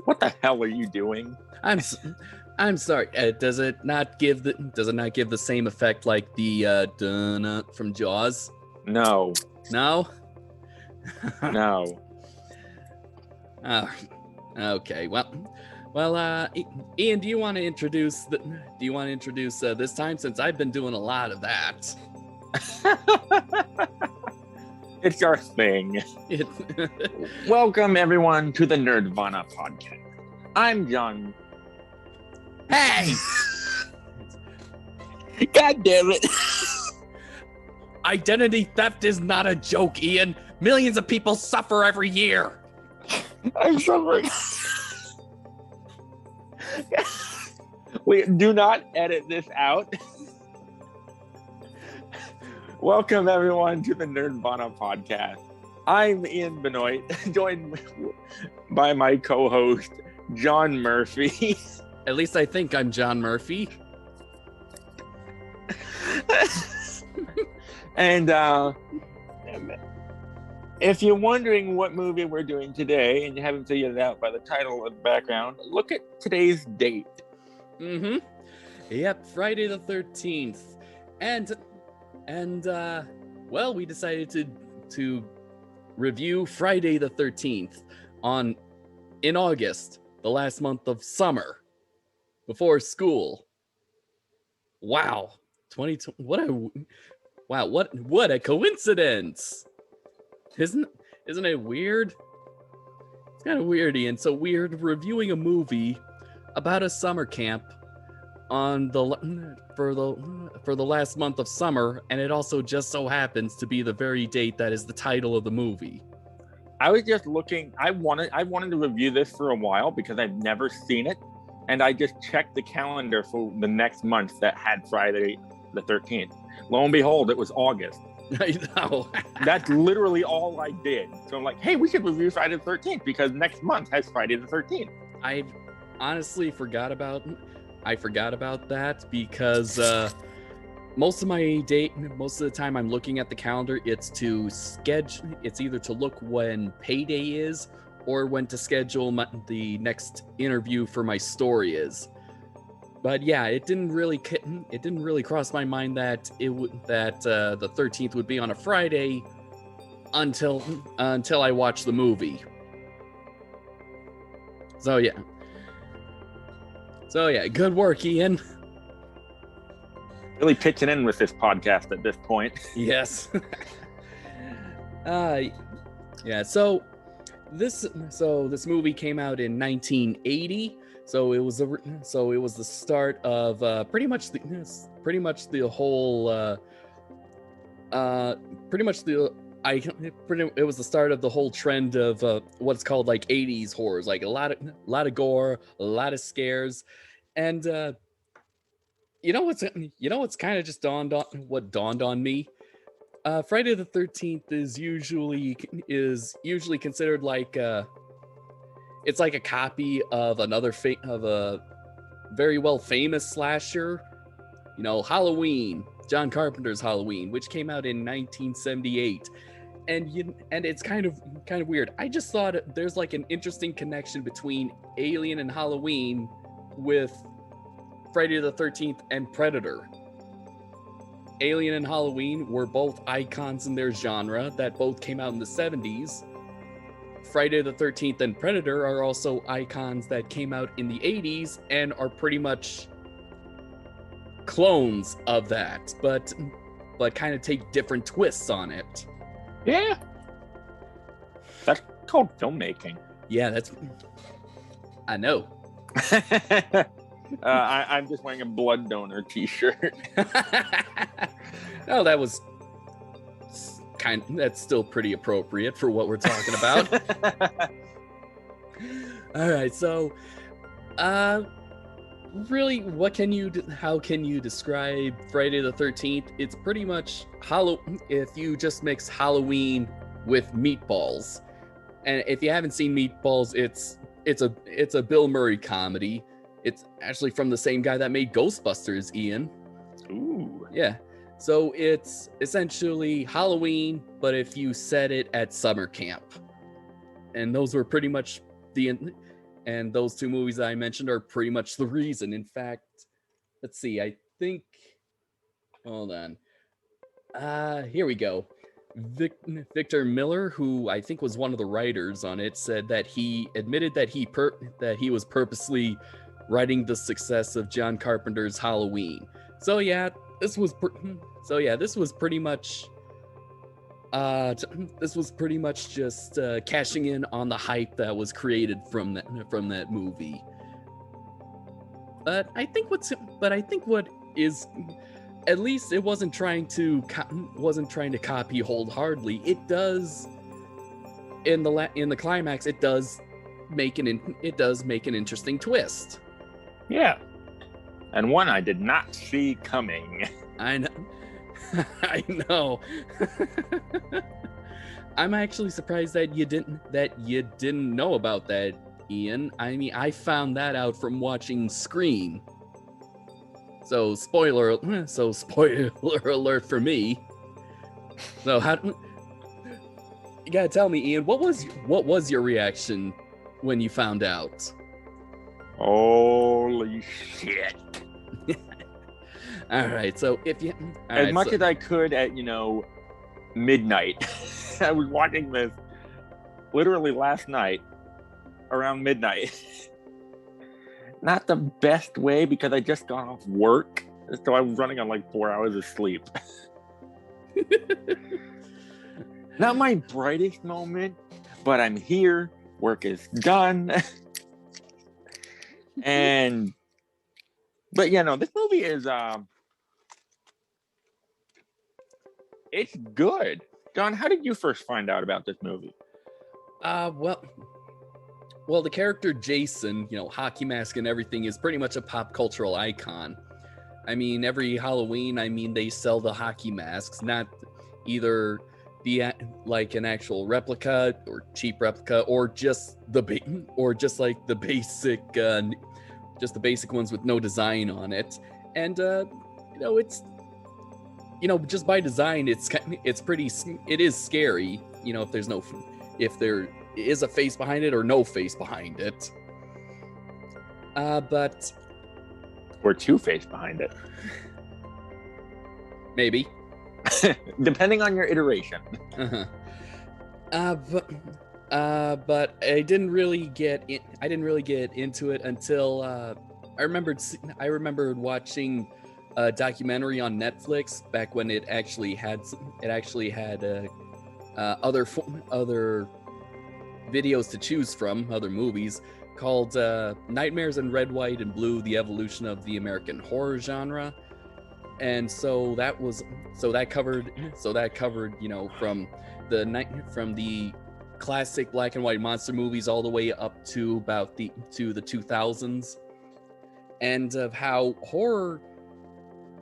What the hell are you doing? I'm sorry. Does it not give the same effect like the donut from Jaws? No. No. No. Okay. Well. Ian, do you want to introduce this time, since I've been doing a lot of that? It's our thing. Welcome, everyone, to the Nerdvana podcast. I'm John. Hey! God damn it. Identity theft is not a joke, Ian. Millions of people suffer every year. I'm suffering. Wait, do not edit this out. Welcome, everyone, to the Nerdvana podcast. I'm Ian Benoit, joined by my co-host, John Murphy. At least I think I'm John Murphy. And if you're wondering what movie we're doing today, and you haven't figured it out by the title or the background, look at today's date. Mm-hmm. Yep, Friday the 13th. And well, we decided to review Friday the 13th in August, the last month of summer, before school. Wow, 2020! What a coincidence! Isn't it weird? It's kind of weird, Ian. So weird reviewing a movie about a summer camp for the last month of summer, and it also just so happens to be the very date that is the title of the movie. I was just looking. I wanted to review this for a while because I've never seen it, and I just checked the calendar for the next month that had Friday the 13th. Lo and behold, it was August. I know. That's literally all I did. So I'm like, hey, we should review Friday the 13th because next month has Friday the 13th. I honestly forgot about that because most of the time I'm looking at the calendar, it's either to look when payday is or when to schedule the next interview for my story is. But yeah, it didn't really cross my mind that the 13th would be on a Friday until I watched the movie. So yeah, good work, Ian. Really pitching in with this podcast at this point. Yes. Yeah. So this movie came out in 1980. So it was the start of pretty much the whole it was the start of the whole trend of what's called like 80s horrors, like a lot of gore, a lot of scares, and what's kind of just dawned on me. Friday the 13th is usually considered like it's like a copy of of a very well famous slasher, Halloween, John Carpenter's Halloween, which came out in 1978. and it's kind of weird. I just thought there's like an interesting connection between Alien and Halloween with Friday the 13th and Predator. Alien and Halloween were both icons in their genre that both came out in the 70s. Friday the 13th and Predator are also icons that came out in the 80s and are pretty much clones of that, but kind of take different twists on it. Yeah. That's called filmmaking. Yeah, I know. I'm just wearing a blood donor t-shirt. Oh, that's still pretty appropriate for what we're talking about. All right, so really, how can you describe Friday the 13th? It's pretty much if you just mix Halloween with Meatballs. And if you haven't seen Meatballs, it's a Bill Murray comedy. It's actually from the same guy that made Ghostbusters, Ian. Ooh. Yeah. So it's essentially Halloween, but if you set it at summer camp. And those were pretty much and those two movies that I mentioned are pretty much the reason. In fact, let's see, I think, hold on. Here we go. Victor Miller, who I think was one of the writers on it, said that he admitted that he was purposely writing the success of John Carpenter's Halloween. So yeah, this was pretty much just cashing in on the hype that was created from that movie. But I think what is, at least it wasn't trying to copy wholeheartedly. It does in the climax. It does make an interesting twist. Yeah, and one I did not see coming. I know. I know. I'm actually surprised that you didn't know about that, Ian. I mean, I found that out from watching Scream. So spoiler alert for me. So you gotta tell me, Ian, what was your reaction when you found out? Holy shit. All right, so as much as I could at midnight, I was watching this literally last night around midnight. Not the best way because I just got off work, so I was running on like 4 hours of sleep. Not my brightest moment, but I'm here. Work is done. But this movie is it's good. John, how did you first find out about this movie? Well, the character Jason, hockey mask and everything, is pretty much a pop cultural icon. I mean, every Halloween, they sell the hockey masks, not either like an actual replica or cheap replica, or just the basic ones with no design on it. And it's just by design, it is scary. If there is a face behind it or no face behind it. But or two face behind it. Maybe. Depending on your iteration. But I didn't really get into it until I remembered watching a documentary on Netflix back when it actually had other videos to choose from, other movies, called Nightmares in Red, White, and Blue: The Evolution of the American Horror Genre. And so that covered from the classic black and white monster movies all the way up to the 2000s, and of how horror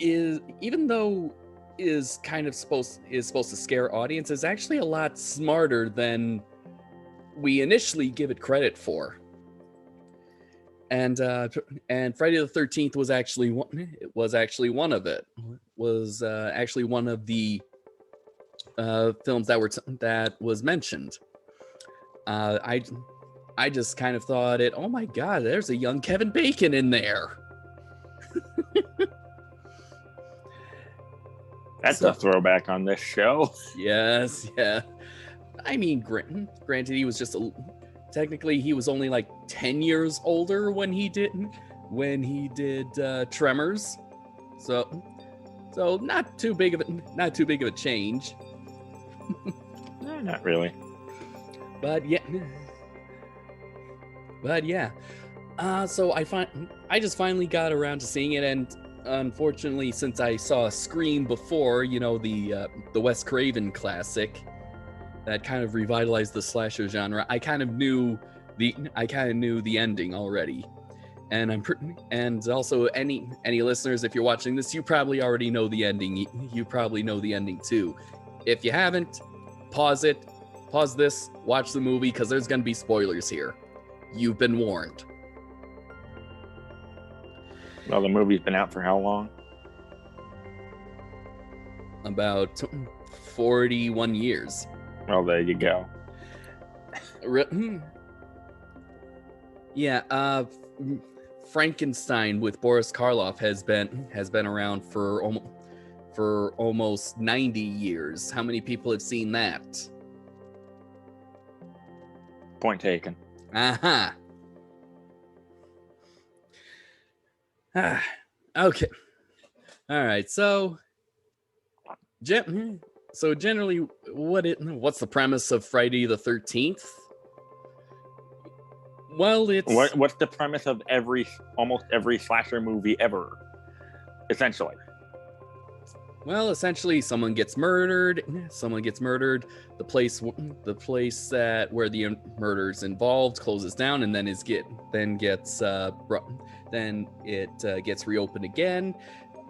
is, even though is supposed to scare audiences, actually a lot smarter than we initially give it credit for. And Friday the 13th was actually one of it. Was actually one of the films that was mentioned. I just kind of thought oh my god, there's a young Kevin Bacon in there. That's a throwback on this show. Yes, yeah. I mean, granted, he was just technically he was only like 10 years older when he did Tremors, so not too big of a change. No, not really. But yeah. So I just finally got around to seeing it, and unfortunately, since I saw Scream before, the Wes Craven classic that kind of revitalized the slasher genre, I kind of knew the ending already. And also any listeners, if you're watching this, you probably already know the ending. You probably know the ending too. If you haven't, pause this, watch the movie, because there's going to be spoilers here. You've been warned. Well, the movie's been out for how long? About 41 years. Well, there you go. Yeah, Frankenstein with Boris Karloff has been around for almost 90 years. How many people have seen that? Point taken. Aha. Okay. All right. So generally, what's the premise of Friday the 13th? Well, it's what's the premise of almost every slasher movie ever, essentially. Well, essentially, someone gets murdered. The place where the murder's involved closes down, and then it gets reopened again.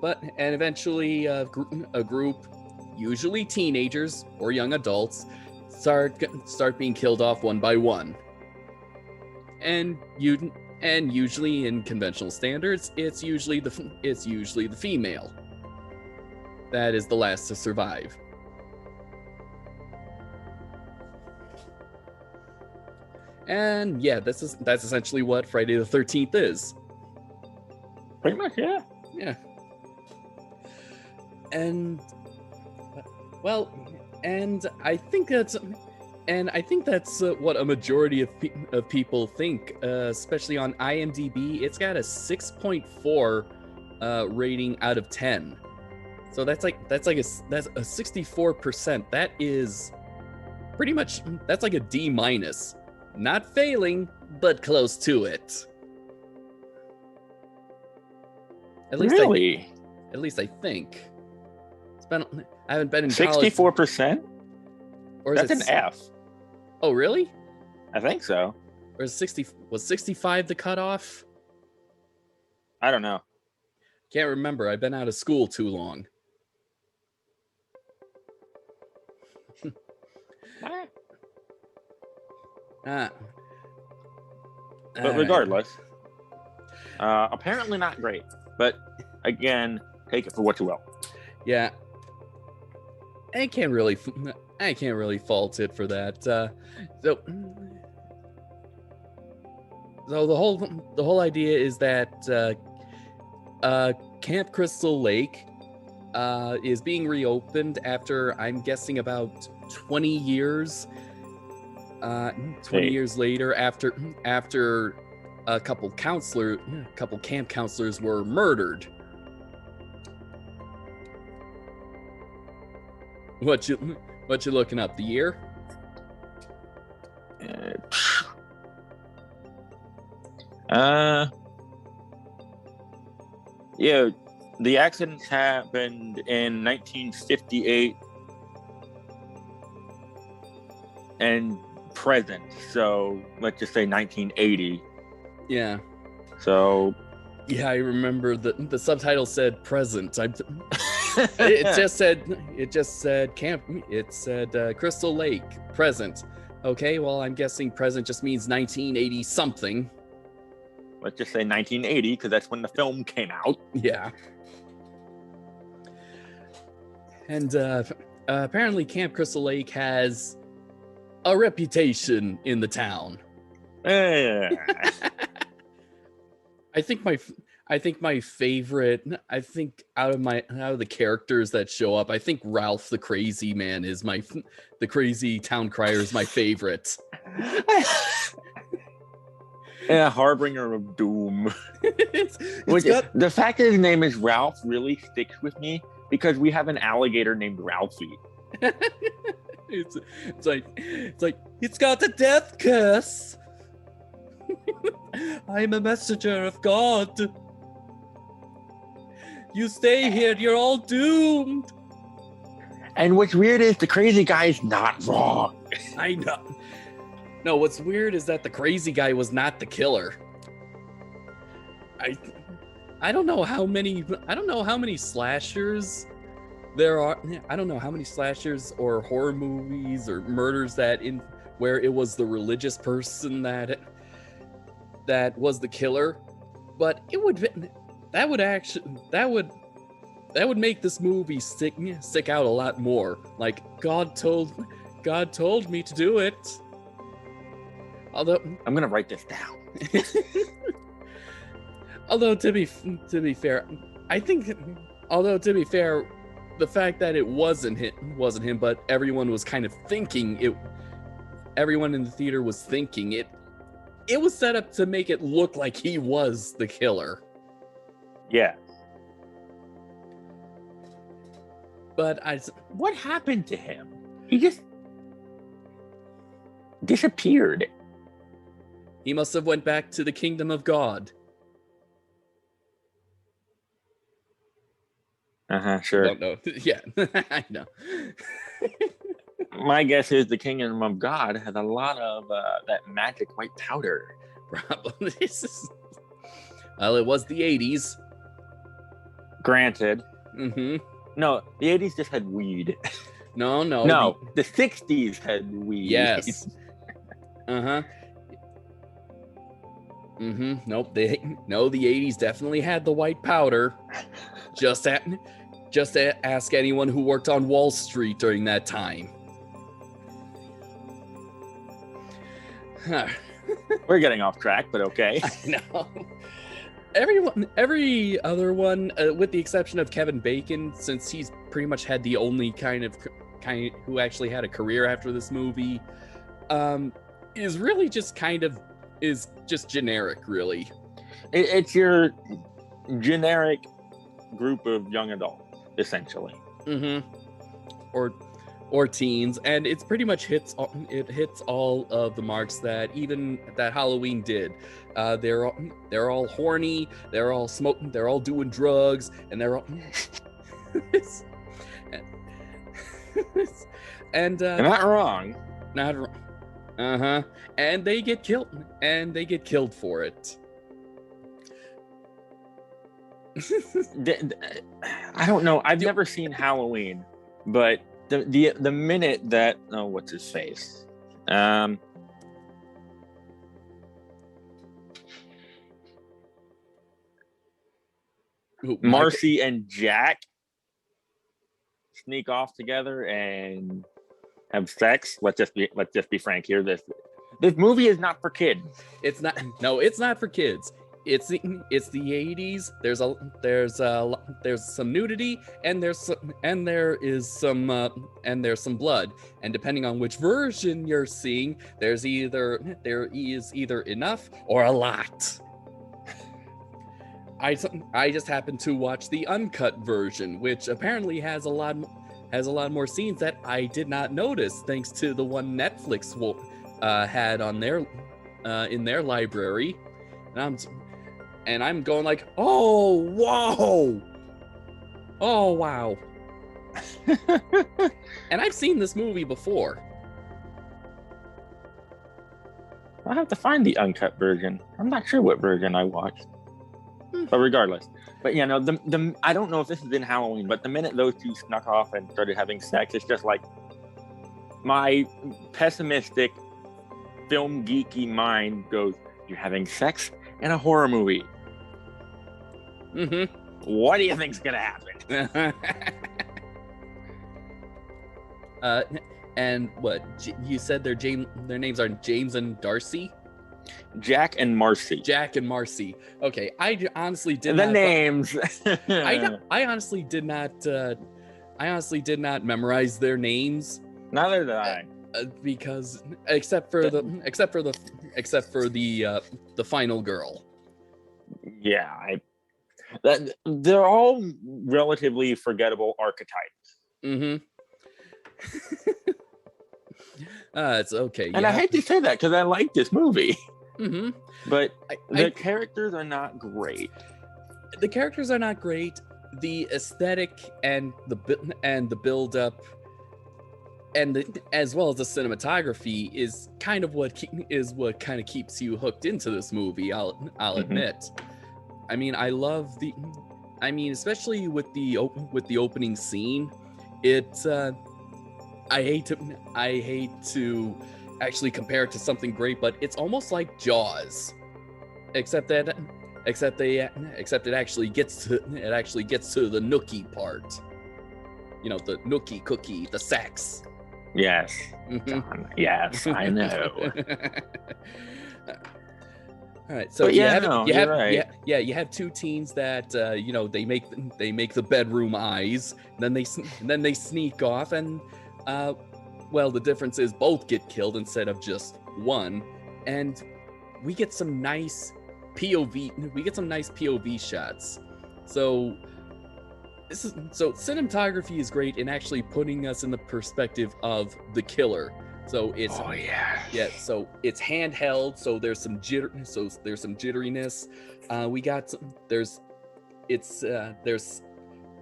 And eventually, a group, usually teenagers or young adults, start being killed off one by one. And usually, in conventional standards, it's usually the female that is the last to survive. And yeah, that's essentially what Friday the 13th is. Pretty much, yeah. Yeah. And I think that's what a majority of people think, especially on IMDb. It's got a 6.4 rating out of 10. So that's a 64%. That is pretty much, that's like a D-. Not failing, but close to it. At least I think. I haven't been in 64%? Or that's an F. Oh, really? I think so. Or was 65 the cutoff? I don't know. Can't remember. I've been out of school too long. But regardless, apparently not great. But again, take it for what you will. Yeah, I can't really fault it for that. So the whole idea is that Camp Crystal Lake is being reopened after, I'm guessing, about 20 years. 20 years later, after a couple camp counselors were murdered. What you looking up? The year? Yeah, the accidents happened in 1958 and present, so let's just say 1980. Yeah. So yeah, I remember the subtitle said present. It just said camp. It said Crystal Lake present. Okay, well, I'm guessing present just means 1980 something. Let's just say 1980, because that's when the film came out. Yeah. And apparently Camp Crystal Lake has a reputation in the town. I think my favorite. I think out of the characters that show up, I think Ralph the Crazy Man is the crazy town crier is my favorite. Yeah, harbinger of doom. The fact that his name is Ralph really sticks with me because we have an alligator named Ralphie. it's like it's got a death curse. I'm a messenger of God. You stay here, you're all doomed. And what's weird is the crazy guy is not wrong. I know. No, what's weird is that the crazy guy was not the killer. I don't know how many slashers there are. I don't know how many slashers or horror movies or murders where it was the religious person that was the killer, but that would make this movie stick out a lot more. Like God told me to do it. Although I'm gonna write this down. Although to be fair, the fact that it wasn't him, but everyone was kind of thinking it. Everyone in the theater was thinking it. It was set up to make it look like he was the killer. Yeah. But what happened to him? He just disappeared. He must have went back to the kingdom of God. Sure. I don't know. Yeah, I know. My guess is the kingdom of God has a lot of that magic white powder. Probably. Well, it was the 80s. Granted. Mm-hmm. No, the 80s just had weed. No. The 60s had weed. Yes. Uh-huh. Mm-hmm. Nope. The 80s definitely had the white powder. Just ask anyone who worked on Wall Street during that time. We're getting off track, but okay. I know. Every other one, with the exception of Kevin Bacon, since he's pretty much had the only kind who actually had a career after this movie, is really just generic, really. It's your generic group of young adults, essentially. Mm-hmm. Or teens, and it's pretty much hits all of the marks that Halloween did. They're all horny, they're all smoking, they're all doing drugs, and they're all and You're not wrong. Not wrong. And they get killed for it. I don't know. I've never seen Halloween, but the minute that what's his face? Marcy and Jack sneak off together and have sex. Let's just be frank here. This movie is not for kids. It's not. No, it's not for kids. It's the 80s. There's some nudity, and there's some blood, and depending on which version you're seeing, there is either enough or a lot. I just happened to watch the uncut version, which apparently has a lot more scenes that I did not notice, thanks to the one Netflix had on their in their library, and I'm going like, oh, whoa, oh, wow. And I've seen this movie before. I'll have to find the uncut version. I'm not sure what version I watched. But regardless. But yeah, no, I don't know if this is in Halloween, but the minute those two snuck off and started having sex, it's just like my pessimistic film geeky mind goes, you're having sex in a horror movie. Mm-hmm. What do you think's gonna happen? Uh, and what you said their names are James and Darcy? Jack and Marcy. Jack and Marcy. Okay, honestly did The not. names. I honestly did not. I honestly did not memorize their names. Neither did I. Because except for the final girl. Yeah, they're all relatively forgettable archetypes. Mm-hmm. It's okay. And I hate to say that because I like this movie. Mm-hmm. But the characters are not great. The characters are not great. The aesthetic and the build up, and as well as the cinematography is kind of what kind of keeps you hooked into this movie. I'll admit. I mean, I love especially with the opening scene. I hate to actually compare it to something great, but it's almost like Jaws, except it actually gets to the nookie part. You know, the nookie cookie, the sex. Yes, John. Yes, I know. All right, so you have two teens that they make the bedroom eyes, and then they sneak off, and well, the difference is both get killed instead of just one, and we get some nice POV shots. So cinematography is great in actually putting us in the perspective of the killer. So it's so it's handheld, so there's some jitteriness.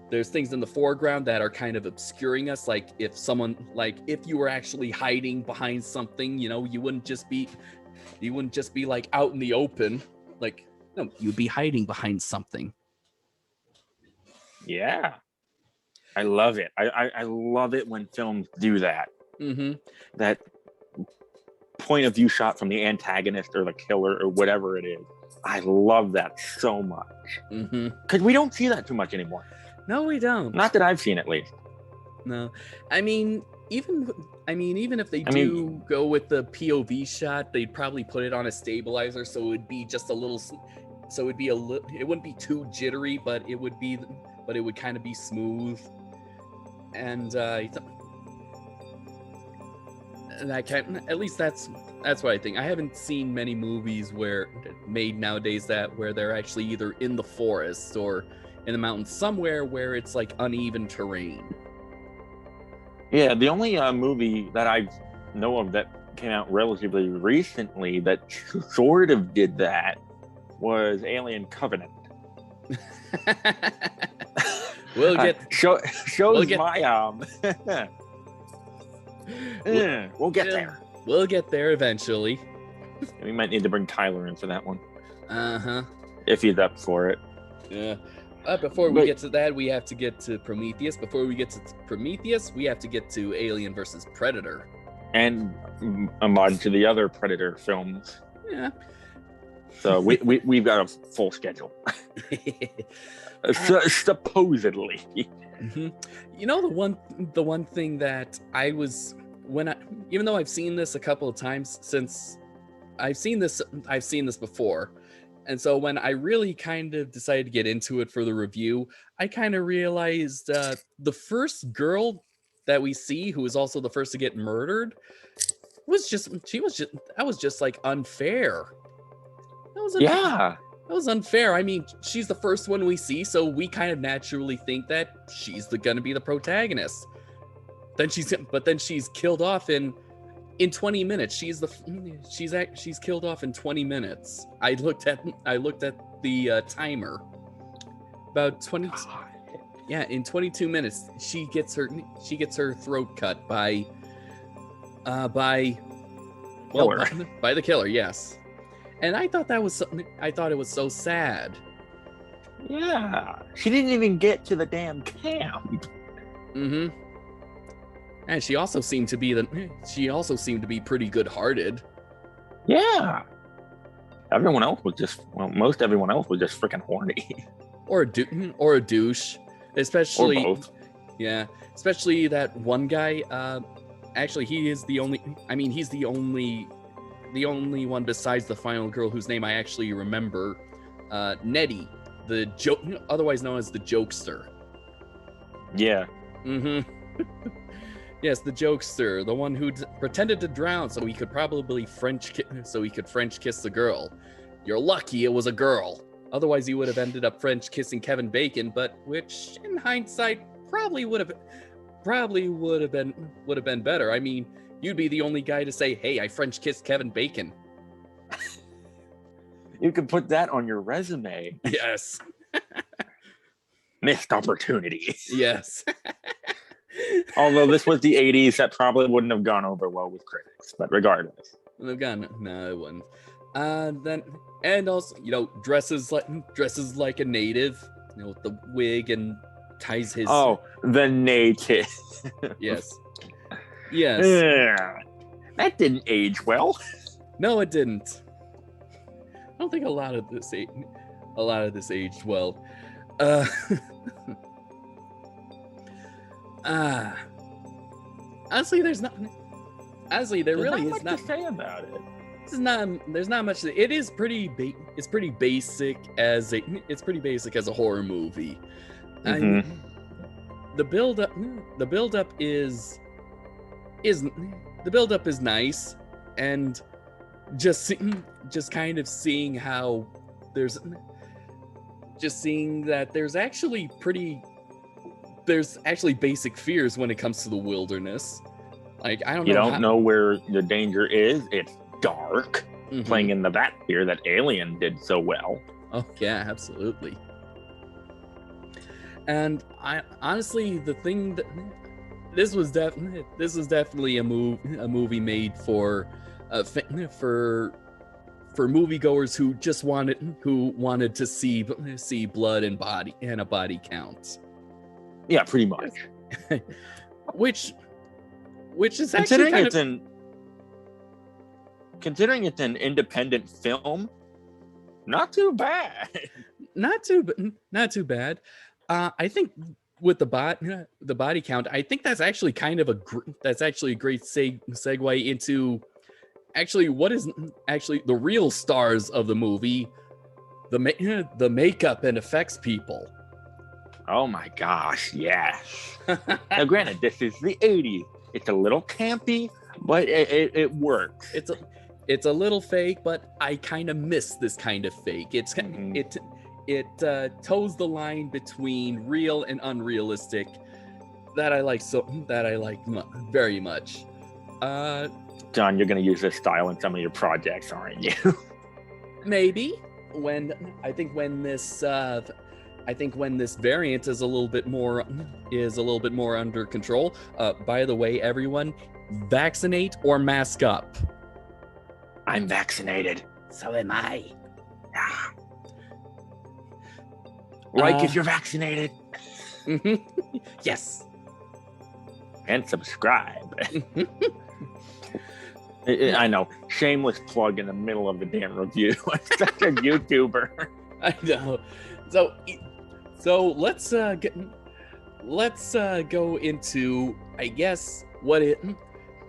There's things in the foreground that are kind of obscuring us, like if you were actually hiding behind something, you wouldn't just be like out in the open, like, no, you'd be hiding behind something. Yeah, I love it. I love it when films do that. Mm-hmm. That point of view shot from the antagonist or the killer or whatever it is. I love that so much. Because we don't see that too much anymore. No, we don't. Not that I've seen, at least. No, even if they do go with the POV shot, they'd probably put it on a stabilizer, so it would be just a little. So it wouldn't be too jittery, but it would kind of be smooth, and at least that's what I think. I haven't seen many movies made nowadays where they're actually either in the forest or in the mountains, somewhere where it's like uneven terrain. Yeah, the only movie that I know of that came out relatively recently that sort of did that was Alien Covenant. We'll get we'll get there. We'll get there eventually. We might need to bring Tyler in for that one. If he's up for it. Yeah. Before we get to that, we have to get to Prometheus. Before we get to Prometheus, we have to get to Alien versus Predator. And a mod to the other Predator films. Yeah. So we've got a full schedule. Supposedly. Mm-hmm. The one thing that even though I've seen this a couple of times since I've seen this before. And so when I really kind of decided to get into it for the review, I kind of realized the first girl that we see, who is also the first to get murdered, was just like unfair. That was unfair. I mean, she's the first one we see, so we kind of naturally think that she's gonna be the protagonist. Then she's killed off in 20 minutes. She's killed off in 20 minutes. I looked at the timer. About 20. Yeah, in 22 minutes, she gets her throat cut by the killer. Yes. And I thought it was so sad. Yeah, she didn't even get to the damn camp. Mm-hmm. And she also seemed to be pretty good-hearted. Yeah. Everyone else was most everyone else was just freaking horny. Or a douche, especially. Or both. Yeah, especially that one guy. Actually, he is the only. I mean, he's the only one besides the final girl whose name I actually remember. Nettie, the joke, otherwise known as the jokester. Yeah. Mm-hmm. Yes, the jokester, the one who pretended to drown so he could probably French kiss the girl. You're lucky it was a girl. Otherwise, he would have ended up French kissing Kevin Bacon, but which, in hindsight, probably would have been better. I mean, you'd be the only guy to say, "Hey, I French kissed Kevin Bacon." You could put that on your resume. Yes. Missed opportunity. Yes. Although this was the 80s, that probably wouldn't have gone over well with critics, but regardless. No, it wouldn't. And also, dresses like a native, with the wig and ties his. Oh, the native. Yes. Yes. Yeah. That didn't age well. No, it didn't. I don't think a lot of this aged well. Honestly, there really is not much to say about it. There's not much. It is pretty. It's pretty basic as a horror movie. Mm-hmm. The build up is nice, and just kind of seeing how there's actually basic fears when it comes to the wilderness. Like, I don't know. You don't know where the danger is. It's dark. Mm-hmm. Playing in the atmosphere that Alien did so well. Oh yeah, absolutely. And I honestly, the thing that this was definitely a movie made for moviegoers who just wanted to see blood and a body count. Yeah, pretty much. which is actually considering it's an independent film, not too bad. Not too bad. I think with the body count, I think that's actually kind of a great segue into actually what is actually the real stars of the movie, the makeup and effects people. Oh my gosh, yes. Now granted, this is the 80s. It's a little campy, but it works. It's a little fake, but I kind of miss this kind of fake. It toes the line between real and unrealistic that I like very much. John, you're going to use this style in some of your projects, aren't you? Maybe when this variant is a little bit more under control. By the way, everyone, vaccinate or mask up. I'm vaccinated. So am I. Yeah. Like if you're vaccinated. Yes. And subscribe. I know. Shameless plug in the middle of the damn review. I'm such a YouTuber. I know. So let's go into, I guess, what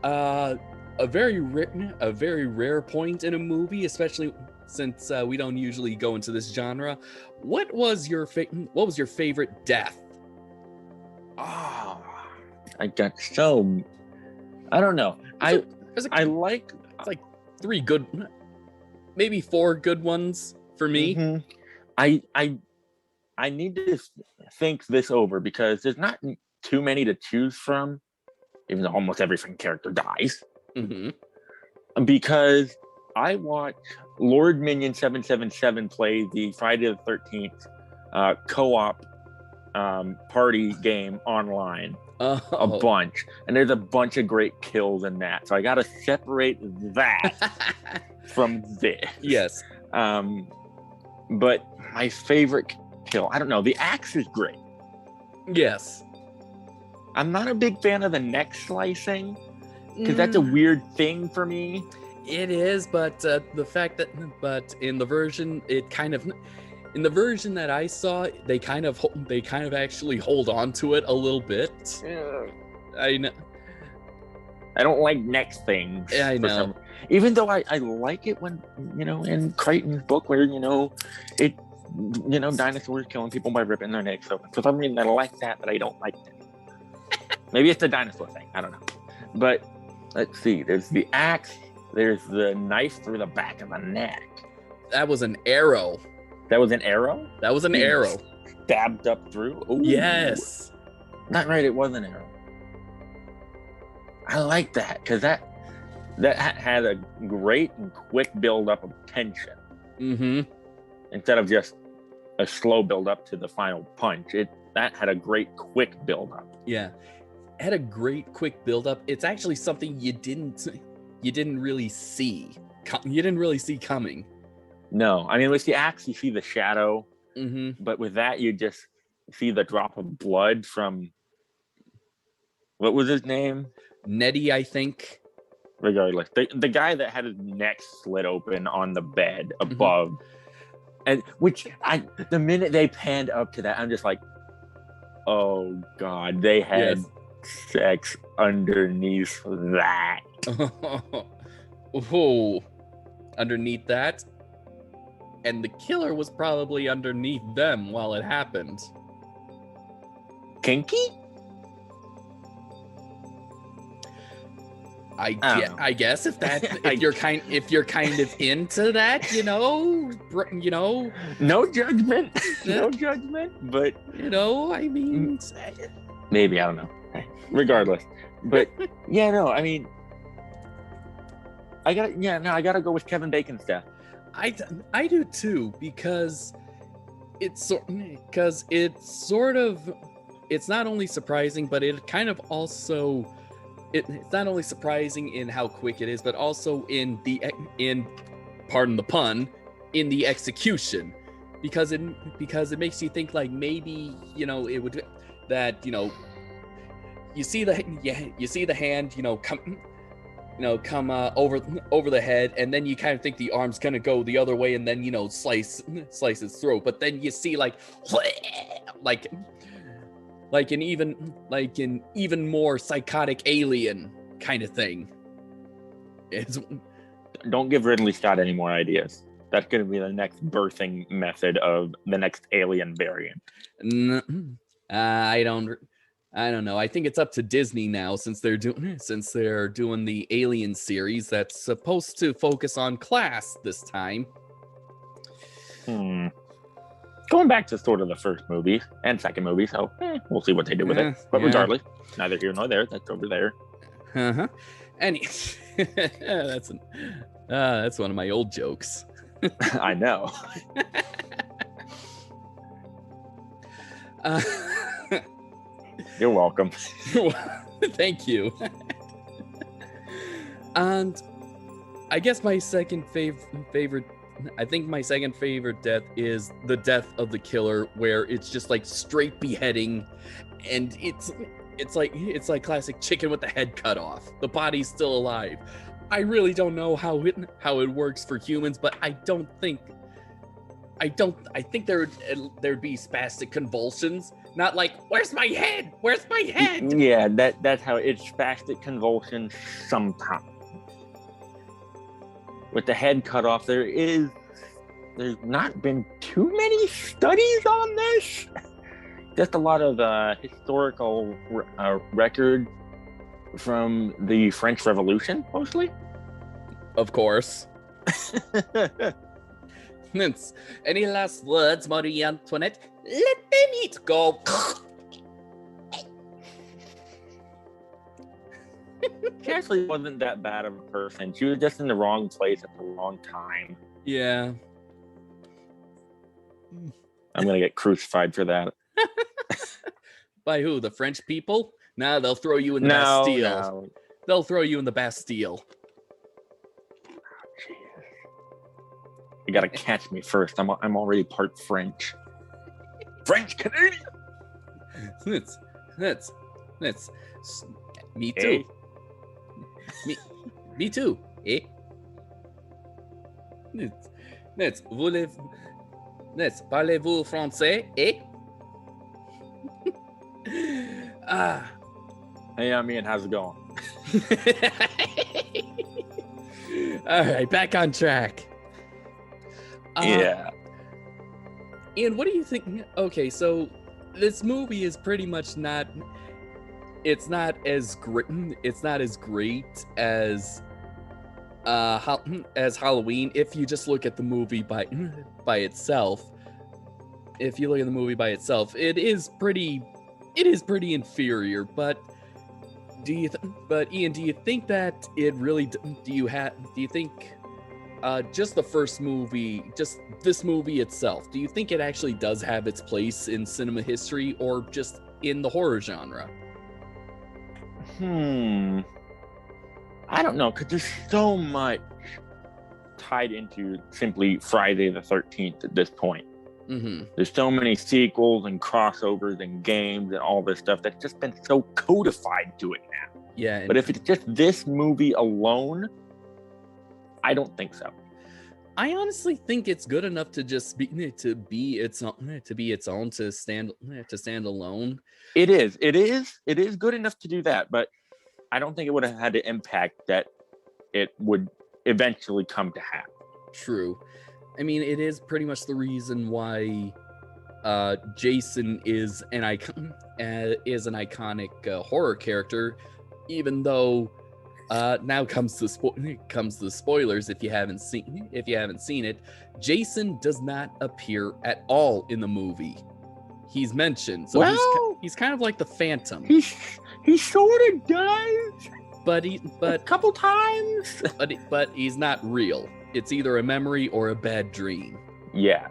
a very rare point in a movie, especially since we don't usually go into this genre. What was your favorite death? Oh, I got so. I don't know. I like three good, maybe four good ones for me. Mm-hmm. I need to think this over because there's not too many to choose from, even though almost every freaking character dies. Mm-hmm. Because I watched Lord Minion 777 play the Friday the 13th co-op party game online a bunch, and there's a bunch of great kills in that. So I got to separate that from this. Yes. But my favorite kill, I don't know. The axe is great. Yes. I'm not a big fan of the neck slicing because that's a weird thing for me. It is, but the fact that, in the version, it kind of, In the version that I saw, they kind of actually hold on to it a little bit. I know. I don't like next things. Yeah, I know. Even though I like it when, in Crichton's book where, it, dinosaurs killing people by ripping their necks open. For some reason, I like that, but I don't like it. Maybe it's the dinosaur thing. I don't know. But let's see. There's the axe. There's the knife through the back of the neck. That was an arrow. That was an arrow? That was an arrow. Stabbed up through? Ooh. Yes. Not right, it was an arrow. I like that, because that had a great and quick build-up of tension. Mm-hmm. Instead of just a slow build-up to the final punch. That had a great, quick build-up. Yeah. It had a great, quick build-up. It's actually something you didn't really see. You didn't really see coming. No. I mean, with the axe, you see the shadow. Mm-hmm. But with that, you just see the drop of blood from... What was his name? Nettie, I think. Regardless, the guy that had his neck slit open on the bed above, and the minute they panned up to that, I'm just like, oh god, they had sex underneath that. Oh, underneath that, and the killer was probably underneath them while it happened. Kinky? I guess if you're kind of into that, No judgment, no judgment, but I mean, maybe, I don't know. Regardless, but I mean, I gotta go with Kevin Bacon's death. I do too, because it's not only surprising, but it kind of also. It's not only surprising in how quick it is, but also in pardon the pun, in the execution, because it makes you think like maybe it would that you see the hand come over the head, and then you kind of think the arm's gonna go the other way and then slice his throat, but then you see like an even more psychotic alien kind of thing. Don't give Ridley Scott any more ideas. That's going to be the next birthing method of the next alien variant. I don't know. I think it's up to Disney now, since they're doing the Alien series that's supposed to focus on class this time. Going back to sort of the first movie and second movie, so we'll see what they do with it. But regardless, neither here nor there. That's over there. Uh-huh. That's one of my old jokes. I know. You're welcome. Thank you. And I guess my second favorite. I think my second favorite death is the death of the killer, where it's just like straight beheading, and it's like classic chicken with the head cut off. The body's still alive. I really don't know how it works for humans, but I think there'd be spastic convulsions, not like, where's my head? Where's my head? Yeah, that's how it's spastic convulsions sometimes. With the head cut off, there's not been too many studies on this. Just a lot of historical record from the French Revolution, mostly. Of course. Any last words, Marie Antoinette? Let them eat go. She actually wasn't that bad of a person. She was just in the wrong place at the wrong time. Yeah. I'm going to get crucified for that. By who? The French people? Nah, they'll throw you in the Bastille. No. They'll throw you in the Bastille. Jesus. You got to catch me first. I'm already part French. French Canadian. That's me too. Me too. Eh? Parlez-vous français? Eh? Ah. Hey, I'm Ian. How's it going? All right, back on track. Yeah. Ian, what do you think? Okay, so this movie is pretty much not. It's not as great. It's not as great as Halloween. If you just look at the movie by itself, if you look at the movie by itself, it is pretty inferior. But Ian, do you think that it really? Do you think? Just the first movie, just this movie itself, do you think it actually does have its place in cinema history or just in the horror genre? I don't know, because there's so much tied into simply Friday the 13th at this point. Mm-hmm. There's so many sequels and crossovers and games and all this stuff that's just been so codified to it now. Yeah. But if it's just this movie alone, I don't think so. I honestly think it's good enough to just be its own to stand alone. It is good enough to do that, but I don't think it would have had the impact that it would eventually come to have. True. I mean, it is pretty much the reason why Jason is an iconic horror character, even though now comes the spoilers. If you haven't seen it, Jason does not appear at all in the movie. He's mentioned, so he's kind of like the Phantom. He sort of does, but a couple times. but he's not real. It's either a memory or a bad dream. Yes.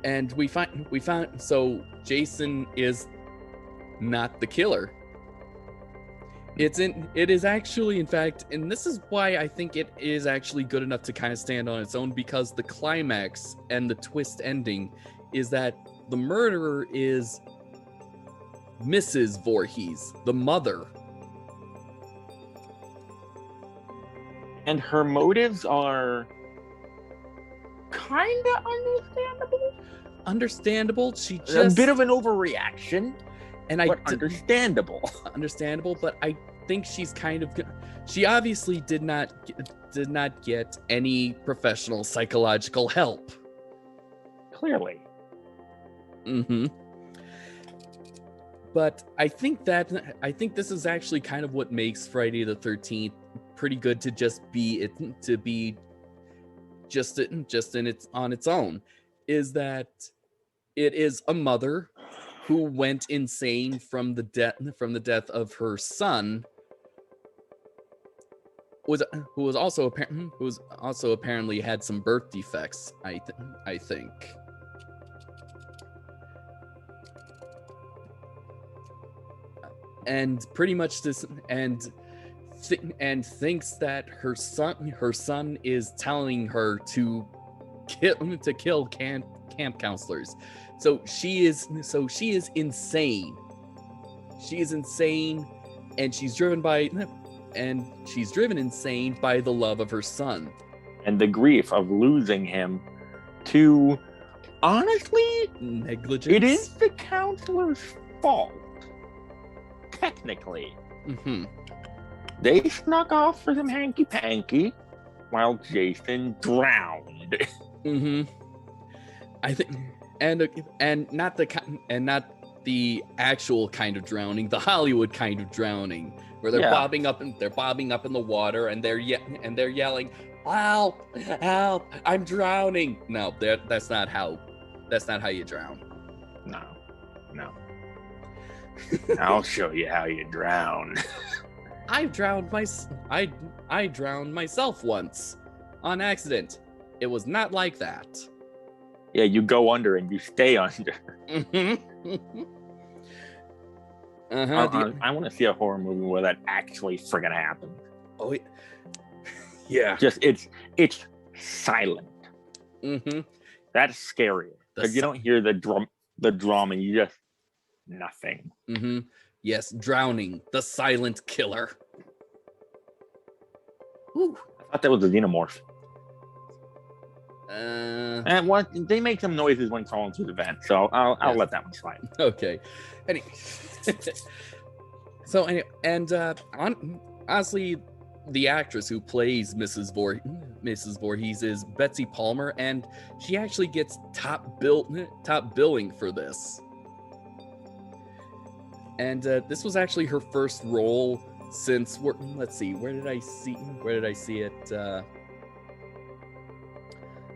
And we found so Jason is not the killer. It is actually, in fact, and this is why I think it is actually good enough to kind of stand on its own, because the climax and the twist ending is that the murderer is Mrs. Voorhees, the mother. And her motives are kind of understandable. She just a bit of an overreaction. Understandable. But I think she's kind of. She obviously did not get any professional psychological help. Clearly. Mm-hmm. But I think this is actually kind of what makes Friday the 13th pretty good to just be on its own. Is that it is a mother who went insane from the death of her son, who also apparently had some birth defects. I think. And pretty much this, and thinks that her son is telling her to kill camp counselors. So she is insane. She is insane, and she's driven insane by the love of her son and the grief of losing him to, honestly, negligence. It is the counselor's fault, technically. Mm-hmm. They snuck off for some hanky-panky while Jason drowned. Mm-hmm. I think. And not the actual kind of drowning, the Hollywood kind of drowning, where they're bobbing up in the water and they're yelling, "Help! Help! I'm drowning!" No, that's not how you drown. No. I'll show you how you drown. I drowned myself once on accident. It was not like that. Yeah, you go under and you stay under. Mm-hmm. I want to see a horror movie where that actually friggin' happens. Oh, yeah. Just it's silent. Mm-hmm. That's scary because you don't hear the drama. You just nothing. Mm-hmm. Yes, drowning, the silent killer. Ooh. I thought that was a xenomorph. And what they make some noises when crawling through the vent, so I'll let that one slide. Okay. Anyway. So anyway, and honestly, the actress who plays Mrs. Voorhees is Betsy Palmer, and she actually gets top billing for this. And this was actually her first role since let's see, where did I see it?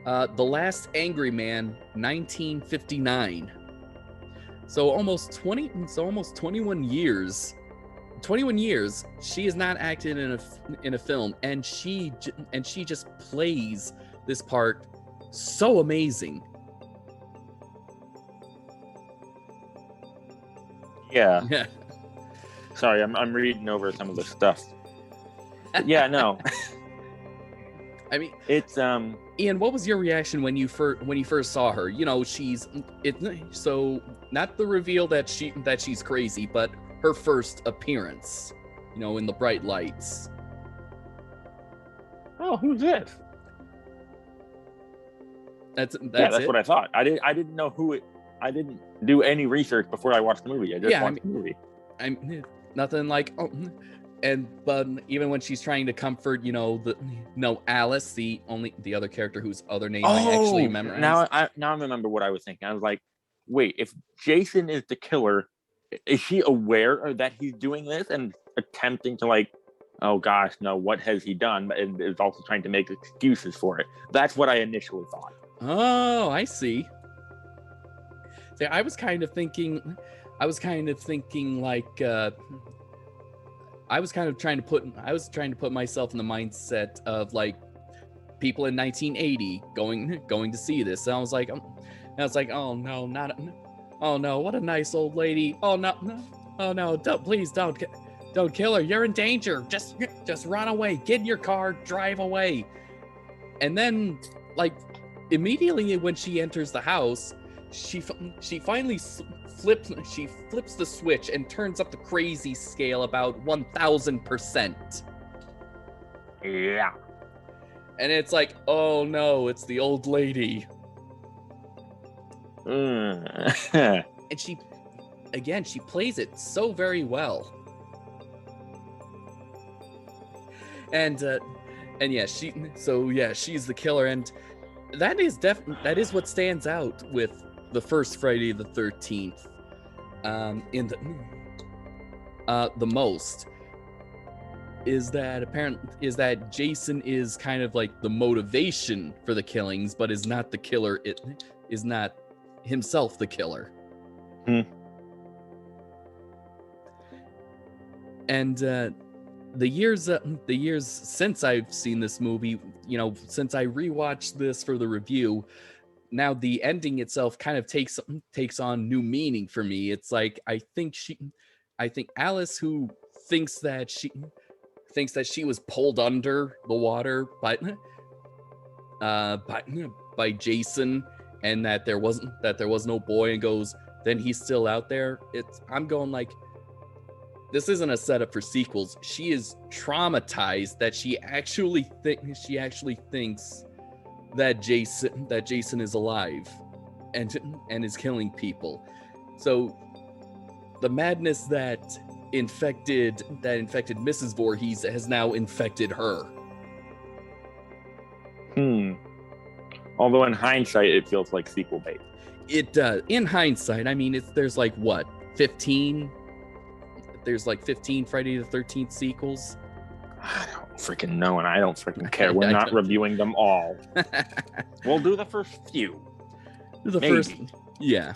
The Last Angry Man, 1959. So almost 21 years. 21 years, she has not acted in a film, and she just plays this part so amazing. Yeah. Sorry, I'm reading over some of the stuff. But yeah, no. I mean, it's Ian, what was your reaction when you first saw her? You know, so not the reveal that she's crazy, but her first appearance, you know, in the bright lights. Oh, who's this? That's what I thought. I didn't know who it. I didn't do any research before I watched the movie. I just watched the movie. I'm nothing like but even when she's trying to comfort, you know, Alice, the other character whose other name I actually memorized. Now I remember what I was thinking. I was like, wait, if Jason is the killer, is she aware that he's doing this and attempting to, like, oh gosh, no, what has he done? But is also trying to make excuses for it. That's what I initially thought. Oh, I see. See, I was kind of thinking like I was trying to put myself in the mindset of like people in 1980 going to see this. And I was like, oh no, what a nice old lady. Oh no, please don't kill her. You're in danger. Just run away. Get in your car, drive away. And then, like, immediately when she enters the house, she finally flips the switch and turns up the crazy scale about 1000%. Yeah. And it's like, oh no, it's the old lady. And she plays it so very well. And yeah, she's the killer, and that is what stands out with the first Friday the 13th in the most is that Jason is kind of like the motivation for the killings, but is not the killer. It is not himself the killer. And the years since I've seen this movie, you know, since I rewatched this for the review, now the ending itself kind of takes on new meaning for me. It's like I think Alice, who thinks that she was pulled under the water by Jason, and that there was no boy, and goes, then he's still out there. I'm going like, this isn't a setup for sequels. She is traumatized that she actually thinks that Jason is alive and is killing people. So the madness that infected Mrs. Voorhees has now infected her. Although in hindsight, it feels like sequel bait. It does. In hindsight, I mean, there's like what, 15? There's like 15 Friday the 13th sequels. I don't freaking know, and I don't freaking care. We're not reviewing them all. We'll do the first few. First, yeah.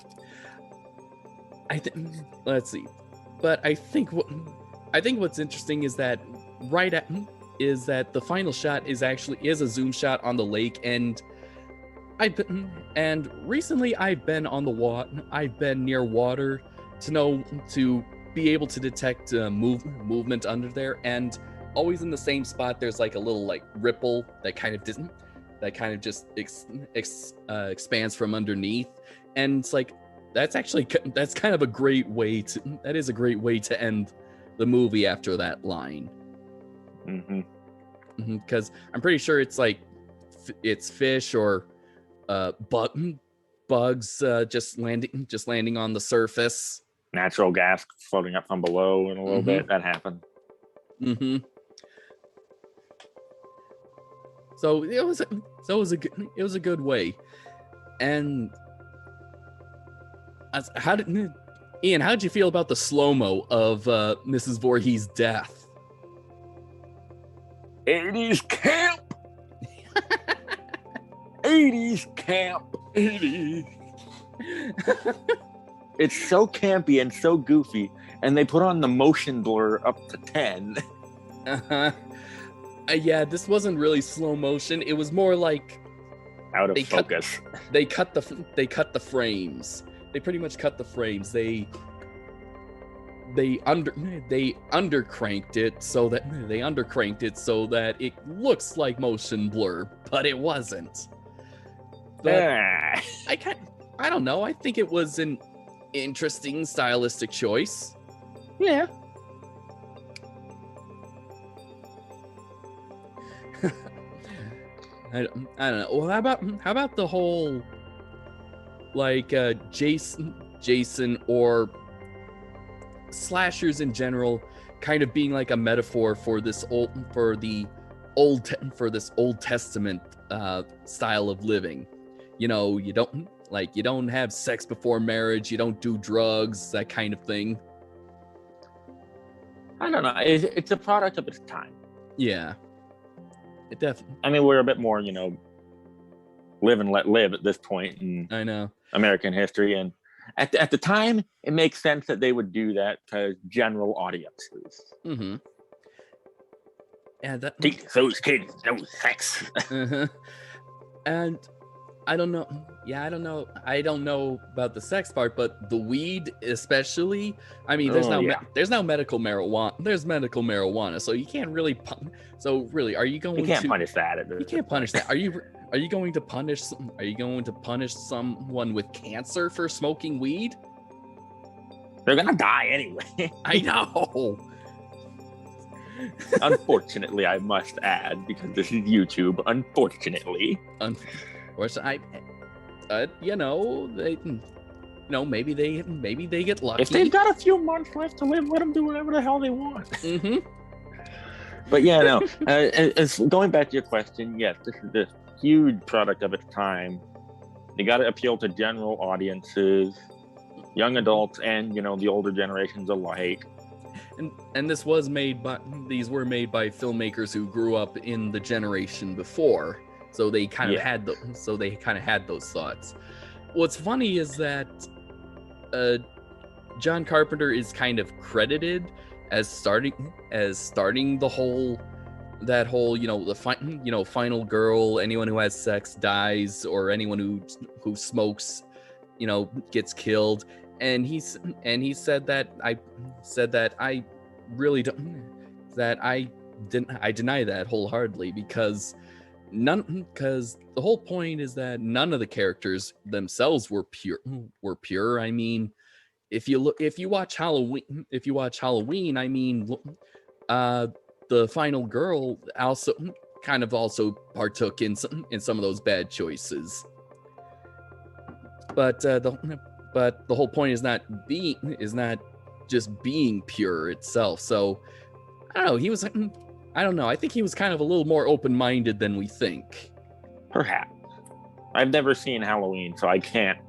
Let's see. But I think what's interesting is that the final shot is a zoom shot on the lake, and recently I've been on the water. I've been near water to be able to detect movement under there, and always in the same spot there's like a little like ripple that kind of just expands from underneath, and it's like that's kind of a great way to end the movie after that line. Because I'm pretty sure it's like it's fish or but bugs just landing on the surface. Natural gas floating up from below in a little Mhm. bit. That happened. Mm-hmm. So it was a good way. And Ian, how did you feel about the slow-mo of Mrs. Voorhees' death? 80s camp. 80s camp. 80s. It's so campy and so goofy, and they put on the motion blur up to 10. Uh-huh. Yeah, this wasn't really slow motion. It was more like out of focus. They cut the frames. They pretty much cut the frames. They undercranked it so that it looks like motion blur, but it wasn't. But I don't know. I think it was an interesting stylistic choice. Yeah. I don't know. Well, how about the whole like Jason or slashers in general kind of being like a metaphor for this Old Testament style of living. You know, you don't have sex before marriage, you don't do drugs, that kind of thing. I don't know. It's a product of its time. Yeah. It definitely. I mean, we're a bit more, live and let live at this point in I know American history, and at the time, it makes sense that they would do that to general audiences. Mm-hmm. And teach those kids no sex. Uh-huh. And I don't know. Yeah, I don't know. I don't know about the sex part, but the weed, especially. I mean, there's now medical marijuana. There's medical marijuana, so you can't really. So really, are you going? You can't punish that. You can't punish that. Are you going to punish? Are you going to punish someone with cancer for smoking weed? They're gonna die anyway. I know. Unfortunately, I must add, because this is YouTube. Unfortunately. Maybe they get lucky. If they've got a few months left to live, let them do whatever the hell they want. Mm-hmm. But yeah, no. As going back to your question, yes, this is this huge product of its time. They got to appeal to general audiences, young adults, and the older generations alike. And these were made by filmmakers who grew up in the generation before. So they kind of had those thoughts. What's funny is that John Carpenter is kind of credited as starting the whole final girl, anyone who has sex dies, or anyone who smokes, gets killed. And he said that I really don't, that I deny that wholeheartedly, because the whole point is that none of the characters themselves were pure. I mean, if you watch Halloween, I mean, the final girl also partook in some of those bad choices. But the whole point is not just being pure itself. So I don't know. I don't know. I think he was kind of a little more open-minded than we think. Perhaps. I've never seen Halloween, so I can't.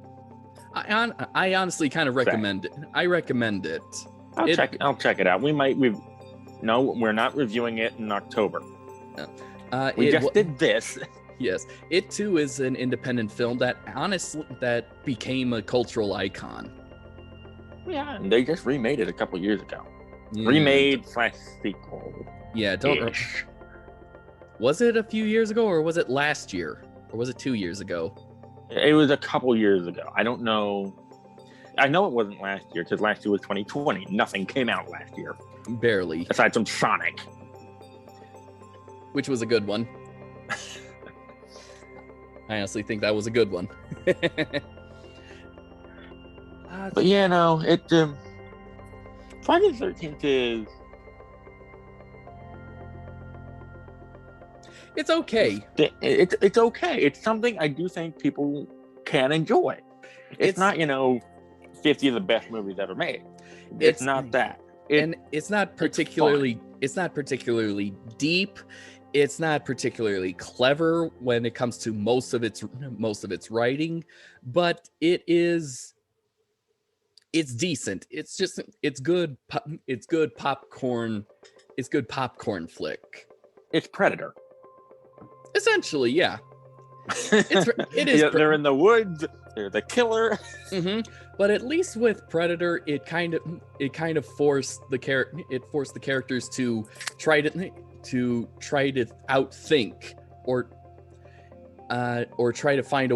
I honestly kind of recommend it. I recommend it. I'll check it out. We're not reviewing it in October. We just did this. Yes, it too is an independent film that became a cultural icon. Yeah, and they just remade it a couple years ago. Yeah. Remade/sequel. Yeah, was it a few years ago, or was it last year, or was it 2 years ago? It was a couple years ago. I don't know. I know it wasn't last year, because last year was 2020. Nothing came out last year. Barely. Aside from Sonic. Which was a good one. I honestly think that was a good one. But yeah, no, Friday the 13th is... It's okay. It's okay. It's something I do think people can enjoy. It's not 50 of the best movies ever made. It's not that. It's not particularly deep. It's not particularly clever when it comes to most of its writing, but it's decent. It's good popcorn. It's good popcorn flick. It's Predator. Essentially, yeah. It is. They're in the woods. They're the killer. Mm-hmm. But at least with Predator, it kind of forced the characters to try to outthink or try to find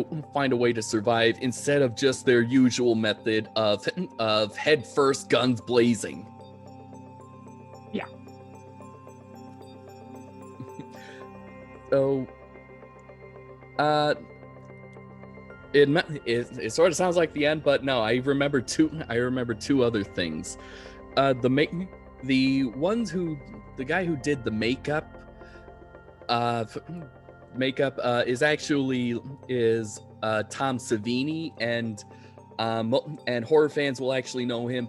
a way to survive instead of just their usual method of head first, guns blazing. Yeah. So, it sort of sounds like the end, but no, I remember two other things. The guy who did the makeup is actually Tom Savini, and horror fans will actually know him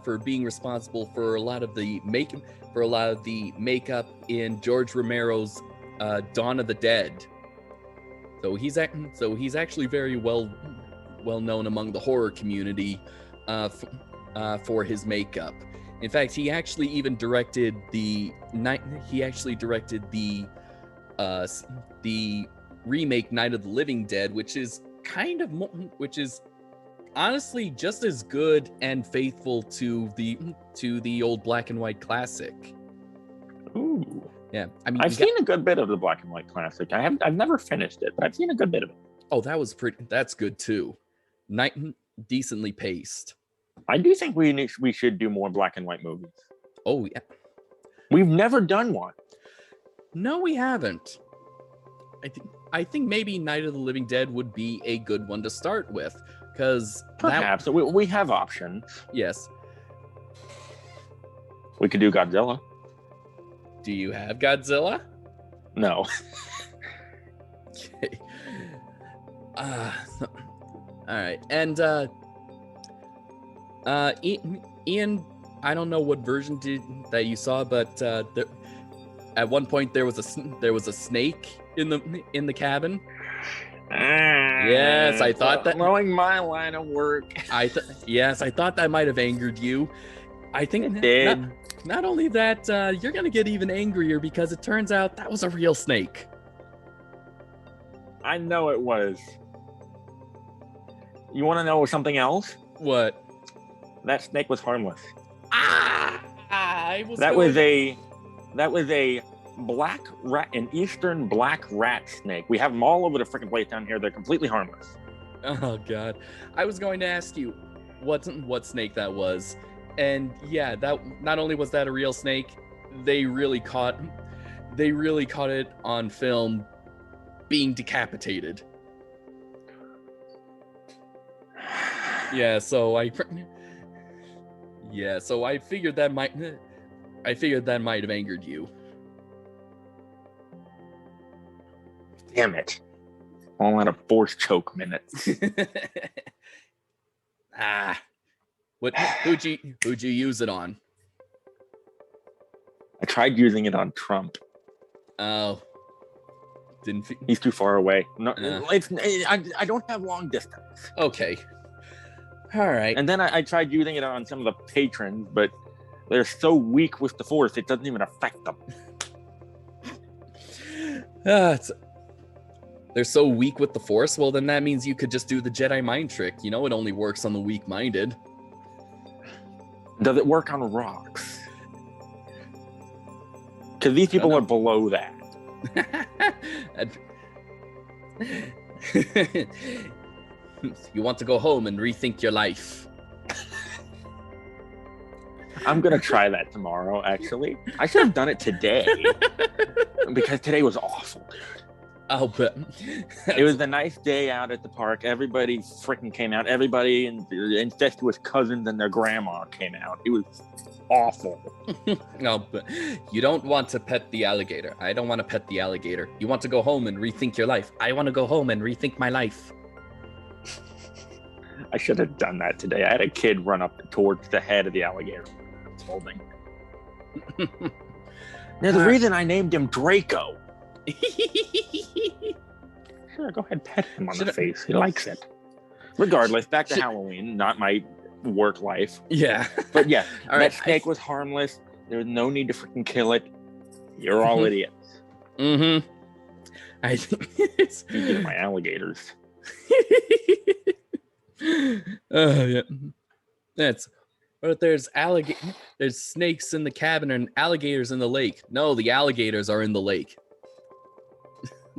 for being responsible for a lot of the makeup in George Romero's Dawn of the Dead. So he's actually very well known among the horror community for his makeup. In fact, he actually even directed the remake Night of the Living Dead, which is honestly just as good and faithful to the old black and white classic. Ooh. Yeah, I mean, I've seen a good bit of the black and white classic. I've never finished it, but I've seen a good bit of it. Oh, that's good too. Decently paced. I do think we should do more black and white movies. Oh yeah. We've never done one. No, we haven't. I think maybe Night of the Living Dead would be a good one to start with, because perhaps we have options. Yes. We could do Godzilla. Do you have Godzilla? No. Okay. All right. And Ian, I don't know what version that you saw, but at one point there was a snake in the cabin. Yes, I thought that knowing my line of work. Yes, I thought that might have angered you. I think it did. Not only that, you're gonna get even angrier because it turns out that was a real snake. I know it was. You want to know something else? What? That snake was harmless. That was a black rat, an eastern black rat snake. We have them all over the freaking place down here. They're completely harmless. Oh God, I was going to ask you what snake that was. And yeah, that not only was that a real snake, they really caught it on film being decapitated. So I figured that might have angered you. Damn it. All out of force choke minutes. Who'd you use it on? I tried using it on Trump. Oh. He's too far away. No, I don't have long distance. Okay. All right. And then I tried using it on some of the patrons, but they're so weak with the force, it doesn't even affect them. They're so weak with the force? Well, then that means you could just do the Jedi mind trick. You know, it only works on the weak-minded. Does it work on rocks? Because these people are below that. You want to go home and rethink your life. I'm going to try that tomorrow, actually. I should have done it today. Because today was awful, dude. I'll bet. It was a nice day out at the park. Everybody freaking came out. Everybody and their incestuous cousins and their grandma came out. It was awful. No, but you don't want to pet the alligator. I don't want to pet the alligator. You want to go home and rethink your life. I want to go home and rethink my life. I should have done that today. I had a kid run up towards the head of the alligator. It's holding. There's a reason I named him Draco. Sure, go ahead, pet him on the face. He likes it. Regardless, back to Halloween, not my work life. Yeah. But yeah, all right. that snake was harmless. There was no need to freaking kill it. You're all idiots. Mm-hmm. I think it's... Speaking of my alligators. Yeah. That's... But there's snakes in the cabin and alligators in the lake. No, the alligators are in the lake.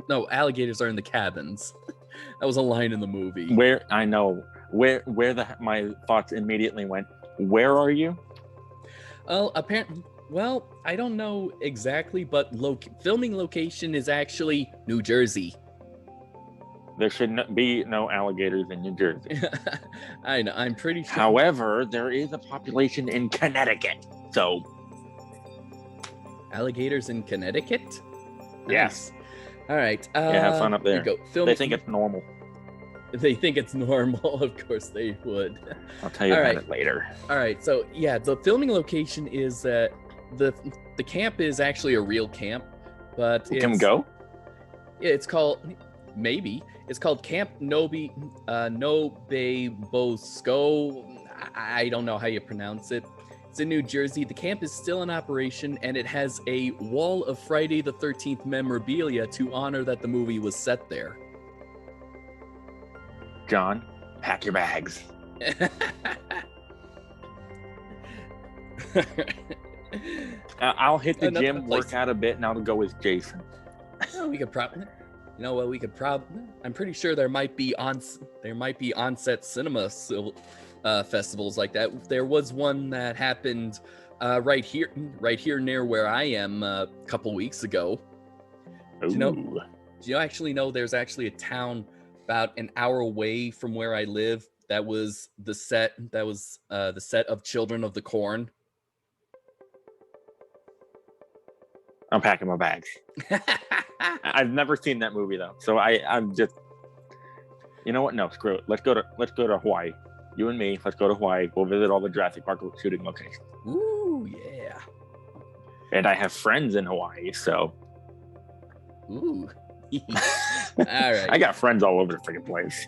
No, alligators are in the cabins. That was a line in the movie. Where I know where my thoughts immediately went. Where are you? Well, apparently, I don't know exactly, but filming location is actually New Jersey. There should be no alligators in New Jersey. I know. I'm pretty sure. However, there is a population in Connecticut. So, alligators in Connecticut? Yes. Nice. All right. Yeah, have fun up there. They think it's normal. They think it's normal. Of course they would. I'll tell you about it later. All right. So yeah, the filming location is the camp is actually a real camp, but Can we go? It's called It's called Camp Nobe Bosco. I don't know how you pronounce it. It's in New Jersey. The camp is still in operation, and it has a wall of Friday the 13th memorabilia to honor that the movie was set there. John, pack your bags. I'll hit the gym, work out a bit, and I'll go with Jason. Well, we could probably... You know what? We could probably... I'm pretty sure there might be on-set cinema festivals like that. There was one that happened right here near where I am a couple weeks ago. Do you actually know there's actually a town about an hour away from where I live that was the set of Children of the Corn? I'm packing my bags. I've never seen that movie though, so I'm just. You know what? No, screw it. Let's go to Hawaii. You and me. Let's go to Hawaii. We'll visit all the Jurassic Park shooting locations. Ooh, yeah. And I have friends in Hawaii, so. Ooh. All right. I got friends all over the freaking place.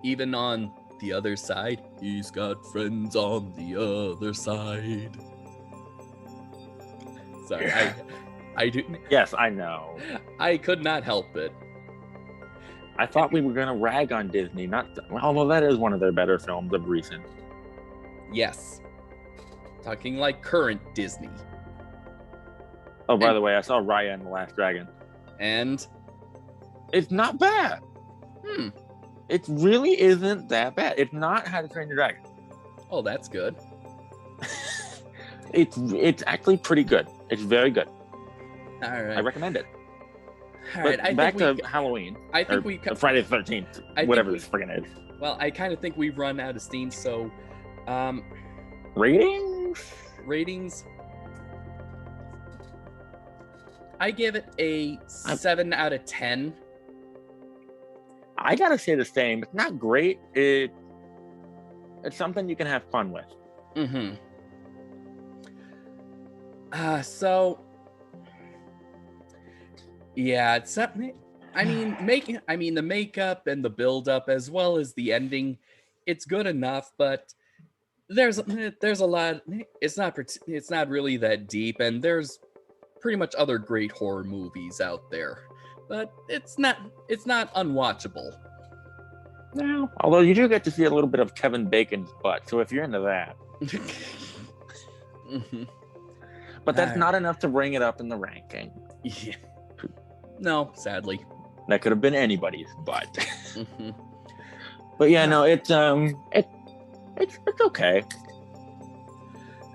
Even on the other side, he's got friends on the other side. Sorry, I do. Yes, I know. I could not help it. I thought we were gonna rag on Disney, although that is one of their better films of recent. Yes, talking like current Disney. Oh, by the way, I saw Raya and the Last Dragon, and it's not bad. It really isn't that bad. It's not How to Train Your Dragon. Oh, that's good. It's actually pretty good. It's very good. All right. I recommend it. All right. Back to Halloween. I think Friday the 13th. Whatever this friggin' is. Well, I kind of think we've run out of steam. So, ratings. I give it a 7 out of 10. I gotta say the same. It's not great. It's something you can have fun with. Mm-hmm. So yeah, it's something. I mean, the makeup and the build-up as well as the ending, it's good enough, but there's a lot. It's not really that deep, and there's pretty much other great horror movies out there, but it's not unwatchable. No, although you do get to see a little bit of Kevin Bacon's butt, so if you're into that. Mm-hmm. But that's not enough to bring it up in the ranking. Yeah. No, sadly. That could have been anybody's butt. Mm-hmm. But yeah, no, it's okay.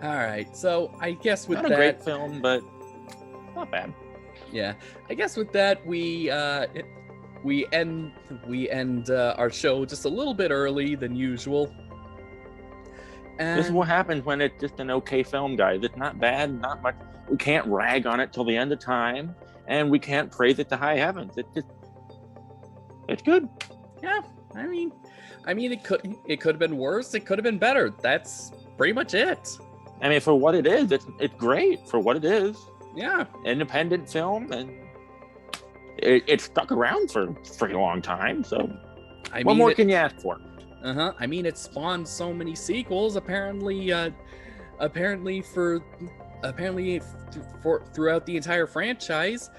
All right, so I guess with not a great film, but not bad. Yeah, I guess with that we end our show just a little bit early than usual. And This is what happens when it's just an okay film, guys. It's not bad, not much. We can't rag on it till the end of time, and we can't praise it to high heavens. It's good. Yeah, I mean, it could have been worse. It could have been better. That's pretty much it. I mean, for what it is, it's great for what it is. Yeah, Independent film, and it stuck around for a pretty long time. So, what more can you ask for? I mean, it spawned so many sequels. Apparently for throughout the entire franchise.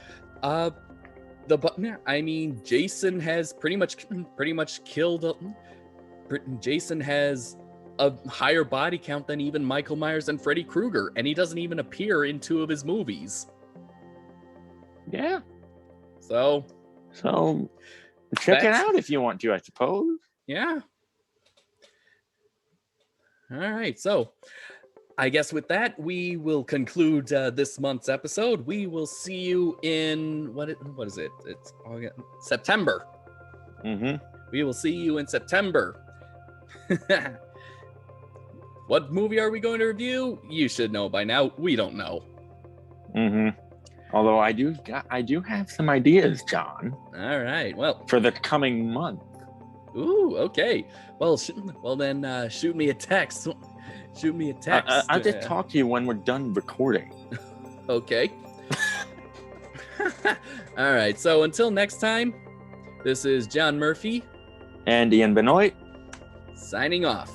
Jason has pretty much killed. Jason has a higher body count than even Michael Myers and Freddy Krueger, and he doesn't even appear in 2 of his movies. Yeah. So check it out if you want to, I suppose. Yeah. All right. So I guess with that, we will conclude this month's episode. We will see you in what is it? It's August, September. Mm-hmm. We will see you in September. What movie are we going to review? You should know by now. We don't know. Mm-hmm. Although I do have some ideas, John. All right. Well, for the coming month. Ooh, okay. Well, then shoot me a text. Shoot me a text. I'll just talk to you when we're done recording. Okay. All right. So until next time, this is John Murphy and Ian Benoit signing off.